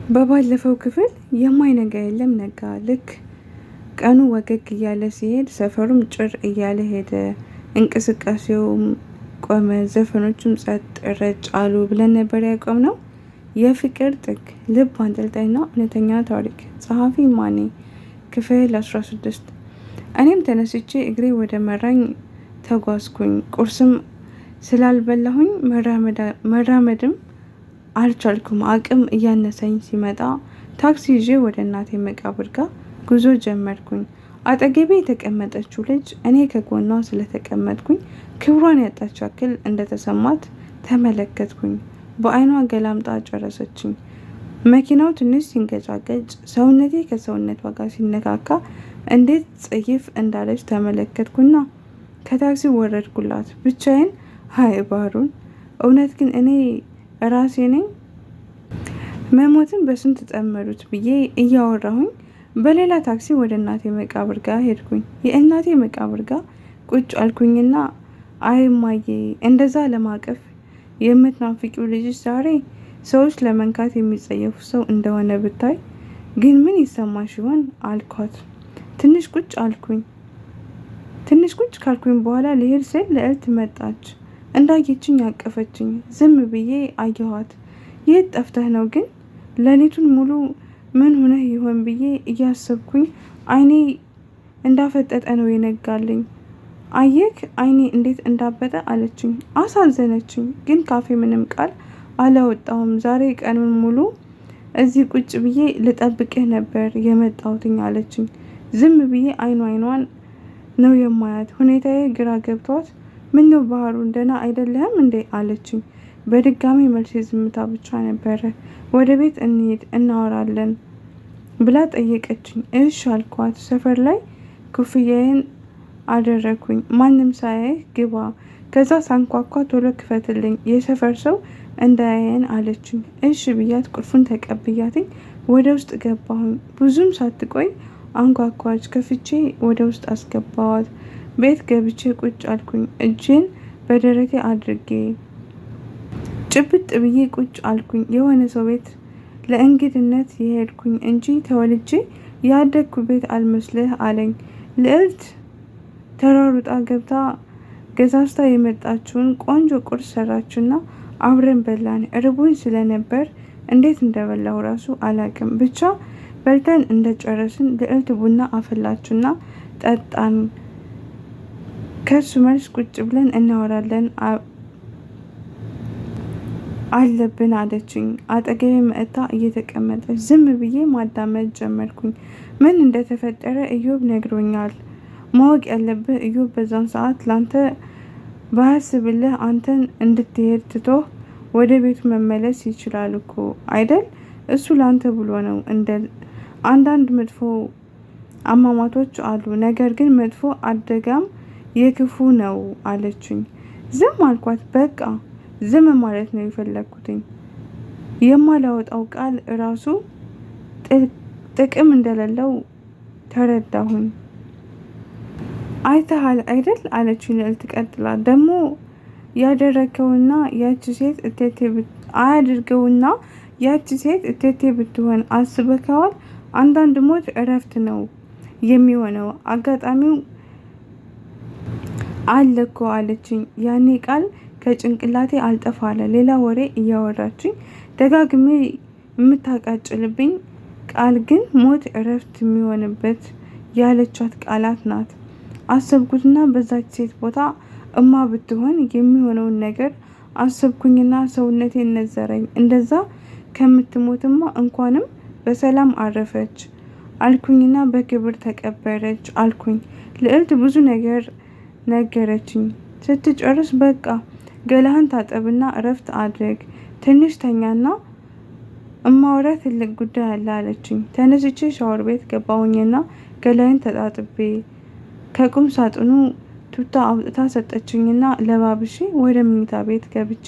በባለፈው ክፍል የማይነጋ የለም ነጋ። ልክ ቀኑ ወገግ እያለ ሲሄድ ሰፈሩም ጭር እያለ ሄደ። እንቅስቃሴውም ቆመ። ዘፈኖቹም ጸጥ ረጭ አሉ ብለን ነበር ያቆምነው። የፍቅር ጥግ ልብ አንጠልጣይና እውነተኛ ታሪክ። ጸሐፊ ማኔ። ክፍል 16። እኔም ተነስቼ እግሬ ወደ መራኝ ተጓዝኩኝ። ቁርስም ስላልበላሁኝ መራመድም አልቻልኩም። አቅም እያነሰኝ ሲመጣ ታክሲ ይዤ ወደ እናቴ መቃብር ጋር ጉዞ ጀመርኩኝ። አጠገቤ የተቀመጠችው ልጅ እኔ ከጎኗ ስለተቀመጥኩኝ ክብሯን ያጣች ያክል እንደተሰማት ተመለከትኩኝ። በአይኗ ገላምጣ ጨረሰችኝ። መኪናው ትንሽ ሲንገጫገጭ ሰውነቴ ከሰውነቷ ጋር ሲነካካ እንዴት ጽይፍ እንዳለች ተመለከትኩና ከታክሲ ወረድኩላት። ብቻዬን ሀይ ባሩን። እውነት ግን እኔ ራሴ ነኝ? መሞትን በስንት ጠመዱት ብዬ እያወራሁኝ በሌላ ታክሲ ወደ እናቴ መቃብር ጋር ሄድኩኝ። የእናቴ መቃብር ጋር ቁጭ አልኩኝና አይ እማዬ፣ እንደዛ ለማቀፍ የምትናፍቂው ልጅሽ ዛሬ ሰዎች ለመንካት የሚጸየፉ ሰው እንደሆነ ብታይ ግን ምን ይሰማሽ ይሆን አልኳት። ትንሽ ቁጭ ካልኩኝ በኋላ ልሄድ ስል ልዕልት መጣች። እንዳየችኝ ያቀፈችኝ። ዝም ብዬ አየኋት። የት ጠፍተህ ነው ግን? ሌሊቱን ሙሉ ምን ሆነህ ይሆን ብዬ እያሰብኩኝ አይኔ እንዳፈጠጠ ነው የነጋልኝ። አየክ አይኔ እንዴት እንዳበጠ አለችኝ። አሳዘነችኝ፣ ግን ካፌ ምንም ቃል አላወጣሁም። ዛሬ ቀኑን ሙሉ እዚህ ቁጭ ብዬ ልጠብቅህ ነበር የመጣሁትኝ አለችኝ። ዝም ብዬ አይኗን ነው የማያት። ሁኔታዬ ግራ ገብቷት ምነው ባህሩን ደህና አይደለህም እንዴ አለችኝ። በድጋሚ መልሴ ዝምታ ብቻ ነበረ። ወደ ቤት እንሂድ እናወራለን ብላ ጠየቀችኝ። እሺ አልኳት። ሰፈር ላይ ኩፍያዬን አደረኩኝ። ማንም ሳያይህ ግባ፣ ከዛ ሳንኳኳ ቶሎ ክፈትልኝ፣ የሰፈር ሰው እንዳያየን አለችኝ። እሺ ብያት ቁልፉን ተቀብያትኝ ወደ ውስጥ ገባሁኝ። ብዙም ሳትቆይ አንኳኳች። ከፍቼ ወደ ውስጥ አስገባዋት። ቤት ገብቼ ቁጭ አልኩኝ። እጄን በደረቴ አድርጌ ጭብጥ ብዬ ቁጭ አልኩኝ። የሆነ ሰው ቤት ለእንግድነት የሄድኩኝ እንጂ ተወልጄ ያደግኩ ቤት አልመስልህ አለኝ። ልዕልት ተሯሩጣ ገብታ ገዛዝታ የመጣችውን ቆንጆ ቁርስ ሰራችና አብረን በላን። እርቦኝ ስለነበር እንዴት እንደበላሁ ራሱ አላቅም። ብቻ በልተን እንደጨረስን ልዕልት ቡና አፈላችና ጠጣን። ከሱ መልስ ቁጭ ብለን እናወራለን አለብን አለችኝ። አጠገቤ መጥታ እየተቀመጠች ዝም ብዬ ማዳመጥ ጀመርኩኝ። ምን እንደተፈጠረ ኢዮብ ነግሮኛል። ማወቅ ያለብህ ኢዮብ በዛን ሰዓት ላንተ ባያስብልህ አንተን እንድትሄድ ትቶህ ወደ ቤቱ መመለስ ይችላል እኮ አይደል? እሱ ላንተ ብሎ ነው። እንደ አንዳንድ መጥፎ አሟሟቶች አሉ፣ ነገር ግን መጥፎ አደጋም የክፉ ነው አለችኝ። ዝም አልኳት። በቃ ዝም ማለት ነው የፈለኩትኝ። የማላወጣው ቃል ራሱ ጥቅም እንደሌለው ተረዳሁኝ። አይተሃል አይደል አለችኝ ልዕልት ቀጥላ። ደግሞ ያደረገውና ያቺ ሴት እቴቴ ብትሆን አስበከዋል? አንዳንድ ሞት እረፍት ነው የሚሆነው። አጋጣሚው አለ እኮ አለችኝ። ያኔ ቃል ከጭንቅላቴ አልጠፋ አለ። ሌላ ወሬ እያወራችኝ ደጋግሜ የምታቃጭልብኝ ቃል ግን ሞት እረፍት የሚሆንበት ያለቻት ቃላት ናት። አሰብኩትና በዛች ሴት ቦታ እማ ብትሆን የሚሆነውን ነገር አሰብኩኝና ሰውነቴ ነዘረኝ። እንደዛ ከምትሞትማ እንኳንም በሰላም አረፈች አልኩኝና በክብር ተቀበረች አልኩኝ። ልዕልት ብዙ ነገር ነገረችኝ። ስትጨርስ በቃ ገላህን ታጠብና እረፍት አድርግ፣ ትንሽ ተኛና እማወራ ትልቅ ጉዳይ አለ አለችኝ። ተነስቼ ሻወር ቤት ገባሁኝና ገላዬን ተጣጥቤ ከቁም ሳጥኑ ቱታ አውጥታ ሰጠችኝና ለባብሼ ወደ መኝታ ቤት ገብቼ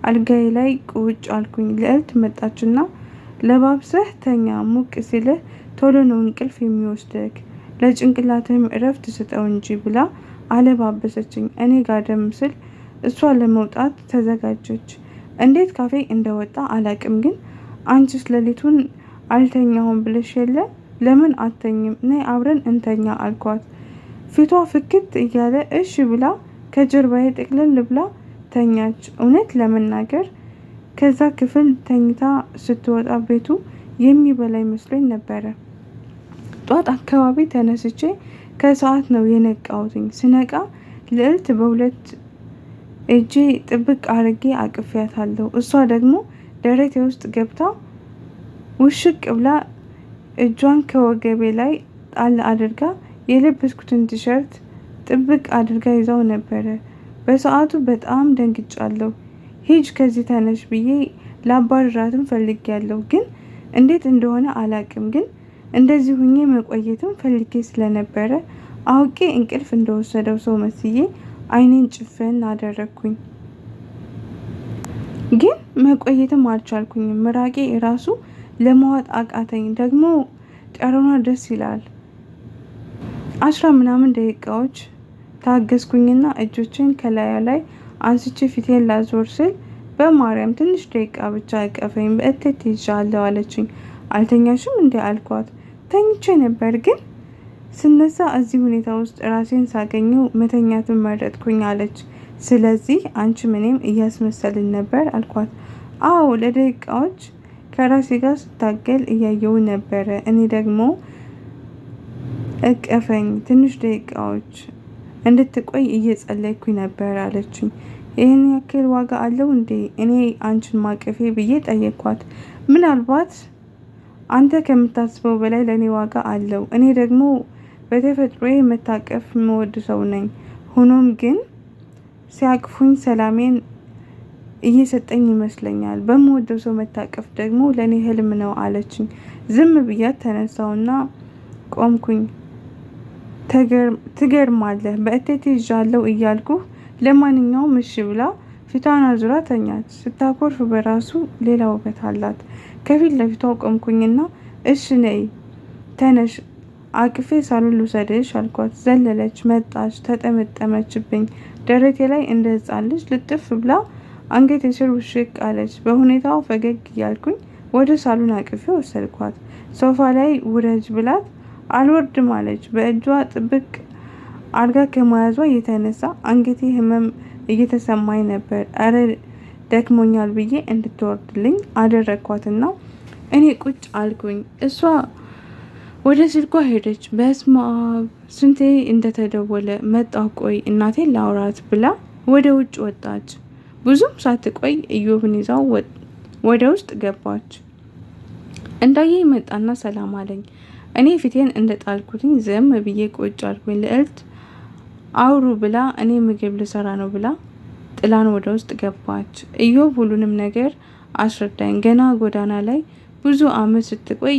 አልጋዬ ላይ ቁጭ አልኩኝ። ልዕልት መጣችና ለባብሰህ ተኛ፣ ሙቅ ሲልህ ቶሎ ነው እንቅልፍ የሚወስደክ፣ ለጭንቅላትህም እረፍት ስጠው እንጂ ብላ አለባበሰችኝ። እኔ ጋደም ስል እሷ ለመውጣት ተዘጋጀች። እንዴት ካፌ እንደወጣ አላቅም፣ ግን አንቺስ ሌሊቱን አልተኛሁም ብለሽ የለ ለምን አተኝም? ነይ አብረን እንተኛ አልኳት። ፊቷ ፍክት እያለ እሺ ብላ ከጀርባዬ ጥቅልል ብላ ተኛች። እውነት ለመናገር ከዛ ክፍል ተኝታ ስትወጣ ቤቱ የሚበላ መስሎኝ ነበረ። ጧት አካባቢ ተነስቼ ከሰዓት ነው የነቃሁትኝ። ስነቃ ልዕልት በሁለት እጄ ጥብቅ አርጌ አቅፌያታለሁ። እሷ ደግሞ ደረቴ ውስጥ ገብታ ውሽቅ ብላ እጇን ከወገቤ ላይ ጣል አድርጋ የለበስኩትን ቲሸርት ጥብቅ አድርጋ ይዛው ነበረ። በሰዓቱ በጣም ደንግጫለሁ። ሂጅ ከዚህ ተነሽ ብዬ ላባርራትም ፈልጌያለሁ፣ ግን እንዴት እንደሆነ አላቅም። ግን እንደዚህ ሁኜ መቆየትም ፈልጌ ስለነበረ አውቄ እንቅልፍ እንደወሰደው ሰው መስዬ አይኔን ጭፍን አደረግኩኝ። ግን መቆየትም አልቻልኩኝም። ምራቄ ራሱ ለመዋጥ አቃተኝ። ደግሞ ጠረኗ ደስ ይላል። 10 ምናምን ደቂቃዎች ታገስኩኝና እጆችን ከላያ ላይ አንስቼ ፊቴን ላዞር ስል በማርያም ትንሽ ደቂቃ ብቻ አቀፈኝ፣ በእቴት ይዣለሁ አለችኝ። አልተኛሽም እንዴ አልኳት። ተኝቼ ነበር፣ ግን ስነሳ እዚህ ሁኔታ ውስጥ ራሴን ሳገኘው መተኛትን መረጥኩኝ አለች። ስለዚህ አንቺ ምንም እያስመሰልን ነበር አልኳት። አዎ ለደቂቃዎች ከራሴ ጋር ስታገል እያየው ነበረ። እኔ ደግሞ እቀፈኝ፣ ትንሽ ደቂቃዎች እንድትቆይ እየጸለይኩኝ ነበር አለችኝ። ይህን ያክል ዋጋ አለው እንዴ እኔ አንቺን ማቀፌ ብዬ ጠየኳት። ምናልባት አንተ ከምታስበው በላይ ለእኔ ዋጋ አለው። እኔ ደግሞ በተፈጥሮዬ መታቀፍ የምወድ ሰው ነኝ። ሆኖም ግን ሲያቅፉኝ ሰላሜን እየሰጠኝ ይመስለኛል። በምወደው ሰው መታቀፍ ደግሞ ለእኔ ህልም ነው አለችኝ። ዝም ብያት ተነሳውና ቆምኩኝ። ትገርማለህ፣ በእቴቴ ይዣለሁ እያልኩህ ለማንኛውም እሺ ብላ ፊቷን አዙራ ተኛች። ስታኮርፍ በራሱ ሌላ ውበት አላት። ከፊት ለፊቷ ቆምኩኝና እሺ ነይ ተነሽ አቅፌ ሳሎን ልውሰድሽ አልኳት። ዘለለች፣ መጣች፣ ተጠመጠመችብኝ። ደረቴ ላይ እንደ ህፃን ልጅ ልጥፍ ብላ አንገቴ ስር ውሽቅ አለች። በሁኔታው ፈገግ እያልኩኝ ወደ ሳሎን አቅፌ ወሰድኳት። ሶፋ ላይ ውረጅ ብላት አልወርድም አለች። በእጇ ጥብቅ አርጋ ከመያዟ የተነሳ አንገቴ ህመም እየተሰማኝ ነበር። አረ ደክሞኛል ብዬ እንድትወርድልኝ አደረግኳትና እኔ ቁጭ አልኩኝ። እሷ ወደ ስልኳ ሄደች። በስመ አብ ስንቴ እንደተደወለ መጣሁ፣ ቆይ እናቴን ላውራት ብላ ወደ ውጭ ወጣች። ብዙም ሳትቆይ ኢዮብን ይዛው ወደ ውስጥ ገባች። እንዳየ መጣና ሰላም አለኝ። እኔ ፊቴን እንደጣልኩትኝ ዝም ብዬ ቁጭ አልኩኝ። ልዕልት አውሩ ብላ እኔ ምግብ ልሰራ ነው ብላ ጥላን ወደ ውስጥ ገባች። ኢዮብ ሁሉንም ነገር አስረዳኝ። ገና ጎዳና ላይ ብዙ አመት ስትቆይ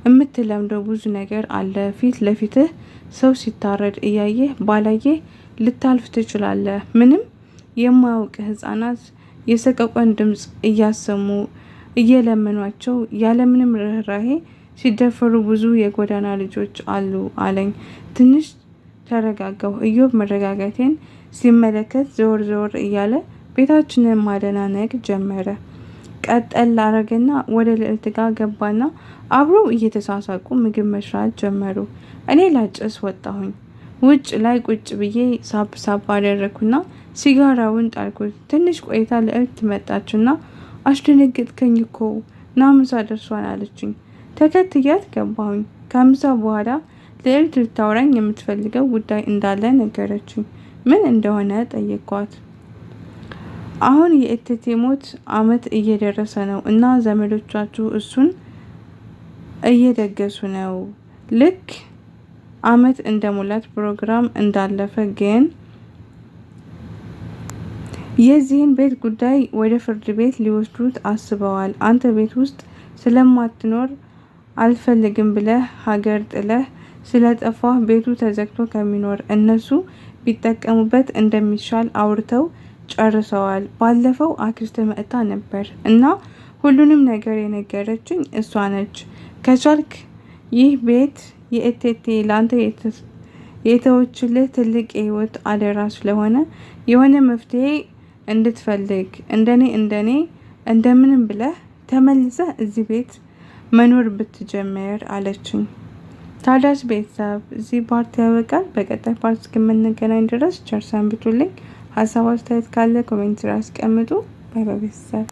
የምትለምደው ብዙ ነገር አለ። ፊት ለፊትህ ሰው ሲታረድ እያየህ ባላየህ ልታልፍ ትችላለህ። ምንም የማያውቅ ህፃናት የሰቀቀን ድምፅ እያሰሙ እየለመኗቸው ያለምንም ርህራሄ ሲደፈሩ ብዙ የጎዳና ልጆች አሉ አለኝ። ትንሽ ተረጋጋሁ። ኢዮብ መረጋጋቴን ሲመለከት ዘወር ዘወር እያለ ቤታችንን ማደናነቅ ጀመረ። ቀጠል ላረገና ወደ ልዕልት ጋር ገባና አብረው እየተሳሳቁ ምግብ መስራት ጀመሩ። እኔ ላጨስ ወጣሁኝ። ውጭ ላይ ቁጭ ብዬ ሳብ ሳብ አደረኩና ሲጋራውን ጣልኩት። ትንሽ ቆይታ ልዕልት መጣችና አስደነገጥከኝ እኮ ና ምሳ ደርሷን አለችኝ። ተከትያት ገባሁኝ። ከምሳ በኋላ ልዕልት ልታወራኝ የምትፈልገው ጉዳይ እንዳለ ነገረችኝ። ምን እንደሆነ ጠየኳት። አሁን የእቴቴ ሞት አመት እየደረሰ ነው እና ዘመዶቻችሁ እሱን እየደገሱ ነው። ልክ አመት እንደሞላት ፕሮግራም እንዳለፈ ግን የዚህን ቤት ጉዳይ ወደ ፍርድ ቤት ሊወስዱት አስበዋል። አንተ ቤት ውስጥ ስለማትኖር አልፈልግም ብለህ ሀገር ጥለህ ስለጠፋህ ቤቱ ተዘግቶ ከሚኖር እነሱ ቢጠቀሙበት እንደሚሻል አውርተው ጨርሰዋል። ባለፈው አክስት መጥታ ነበር እና ሁሉንም ነገር የነገረችኝ እሷ ነች። ከቻልክ ይህ ቤት የእቴቴ ላንተ የተወችልህ ትልቅ የህይወት አደራ ስለሆነ የሆነ መፍትሄ እንድትፈልግ እንደኔ እንደምንም ብለህ ተመልሰህ እዚህ ቤት መኖር ብትጀምር አለችኝ። ታዲያስ ቤተሰብ እዚህ ፓርት ያበቃል። በቀጣይ ፓርት እስከምንገናኝ ድረስ ቸር ሰንብቱልኝ። ሀሳብ አስተያየት ካለ ኮሜንት ላይ አስቀምጡ። ባይ ባይ ቤተሰብ።